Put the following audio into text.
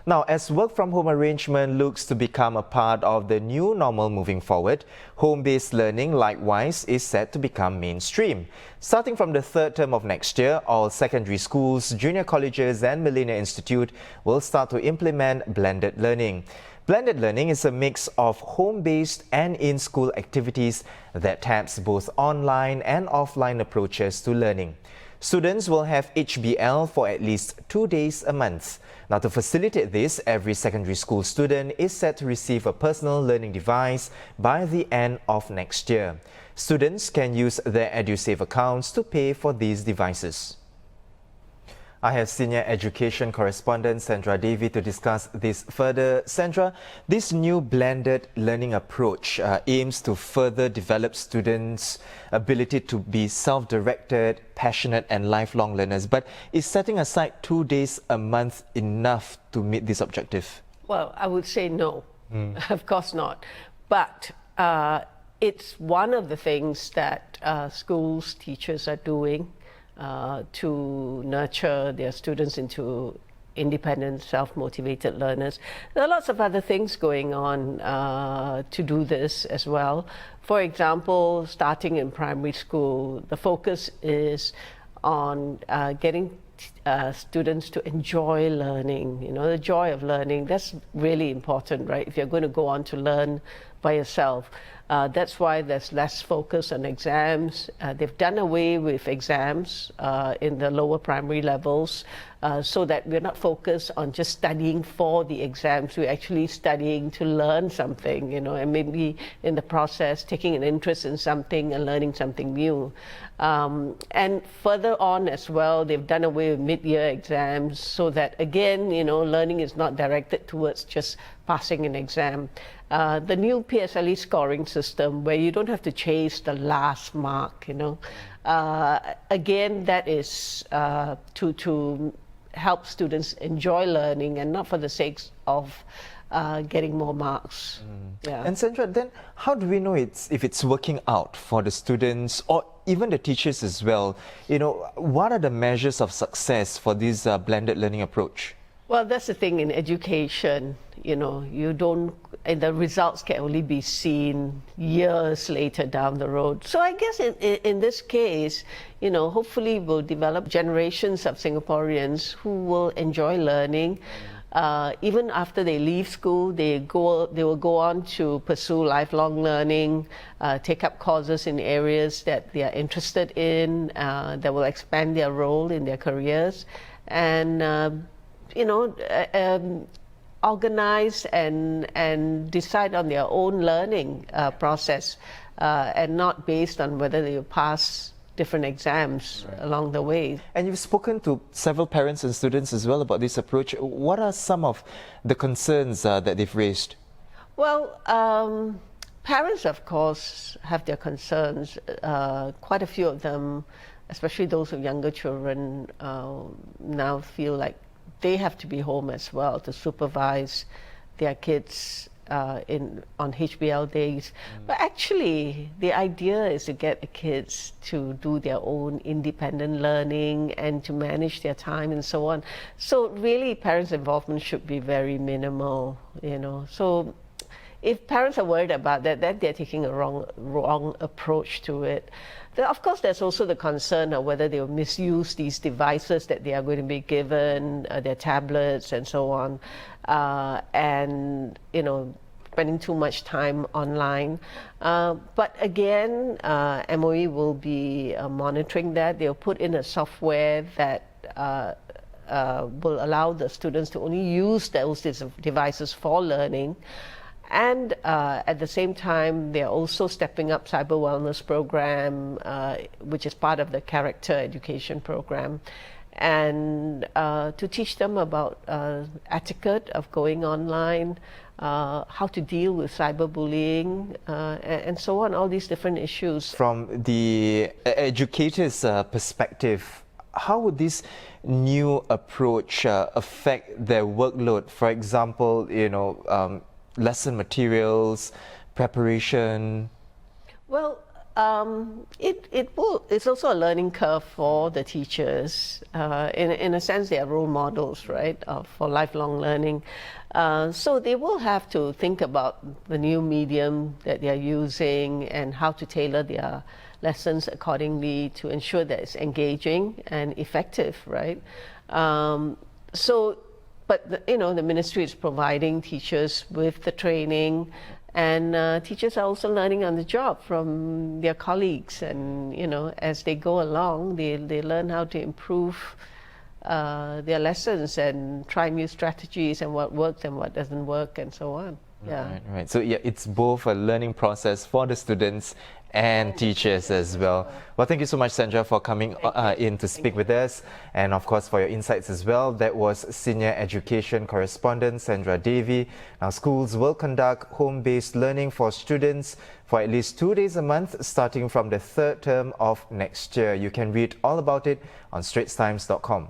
Now, as work-from-home arrangement looks to become a part of the new normal moving forward, home-based learning likewise is set to become mainstream. Starting from the third term of next year, all secondary schools, junior colleges and Millennium Institute will start to implement blended learning. Blended learning is a mix of home-based and in-school activities that taps both online and offline approaches to learning. Students will have HBL for at least 2 days a month. Now, to facilitate this, every secondary school student is set to receive a personal learning device by the end of next year. Students can use their EduSave accounts to pay for these devices. I have senior education correspondent Sandra Davie to discuss this further. Sandra, this new blended learning approach aims to further develop students' ability to be self-directed, passionate and lifelong learners. But is setting aside 2 days a month enough to meet this objective? Well, I would say no, of course not. But it's one of the things that schools, teachers are doing to nurture their students into independent, self-motivated learners. There are lots of other things going on to do this as well. For example, starting in primary school, the focus is on getting students to enjoy learning, the joy of learning. That's really important, right? If you're going to go on to learn by yourself. That's why there's less focus on exams. They've done away with exams in the lower primary levels so that we're not focused on just studying for the exams. We're actually studying to learn something, and maybe in the process taking an interest in something and learning something new. And further on as well, they've done away with mid-year exams so that, again, learning is not directed towards just passing an exam. The new PSLE scoring system, where you don't have to chase the last mark, again, that is to help students enjoy learning and not for the sake of getting more marks. Yeah. And Sandra, then how do we know if it's working out for the students or even the teachers as well? What are the measures of success for this blended learning approach? Well, that's the thing in education, the results can only be seen years later down the road. So I guess in this case, hopefully we'll develop generations of Singaporeans who will enjoy learning. Even after they leave school, they will go on to pursue lifelong learning, take up courses in areas that they are interested in, that will expand their role in their careers, and organize and decide on their own learning process, and not based on whether they pass different exams along the way. And you've spoken to several parents and students as well about this approach. What are some of the concerns that they've raised? Well, parents, of course, have their concerns. Quite a few of them, especially those with younger children, now feel like they have to be home as well to supervise their kids on HBL days. But actually, the idea is to get the kids to do their own independent learning and to manage their time and so on. So really, parents' involvement should be very minimal, So if parents are worried about that, then they're taking a wrong approach to it. Then, of course, there's also the concern of whether they will misuse these devices that they are going to be given, their tablets and so on, and spending too much time online. But again, MOE will be monitoring that. They'll put in a software that will allow the students to only use those devices for learning. And at the same time, they're also stepping up cyber wellness program, which is part of the character education program, and to teach them about etiquette of going online, how to deal with cyberbullying, and so on, all these different issues. From the educator's perspective, how would this new approach affect their workload? For example, lesson materials, preparation? Well, It's also a learning curve for the teachers. In a sense, they are role models, right, for lifelong learning. So they will have to think about the new medium that they are using and how to tailor their lessons accordingly to ensure that it's engaging and effective, right? But the ministry is providing teachers with the training, and teachers are also learning on the job from their colleagues, and as they go along, they learn how to improve their lessons and try new strategies and what works and what doesn't work and so on. Yeah. Right. So yeah, it's both a learning process for the students and teachers as well. Well, thank you so much, Sandra, for coming in to speak with us, and of course for your insights as well. That was Senior Education Correspondent Sandra Davie. Now, schools will conduct home-based learning for students for at least 2 days a month, starting from the third term of next year. You can read all about it on straitstimes.com.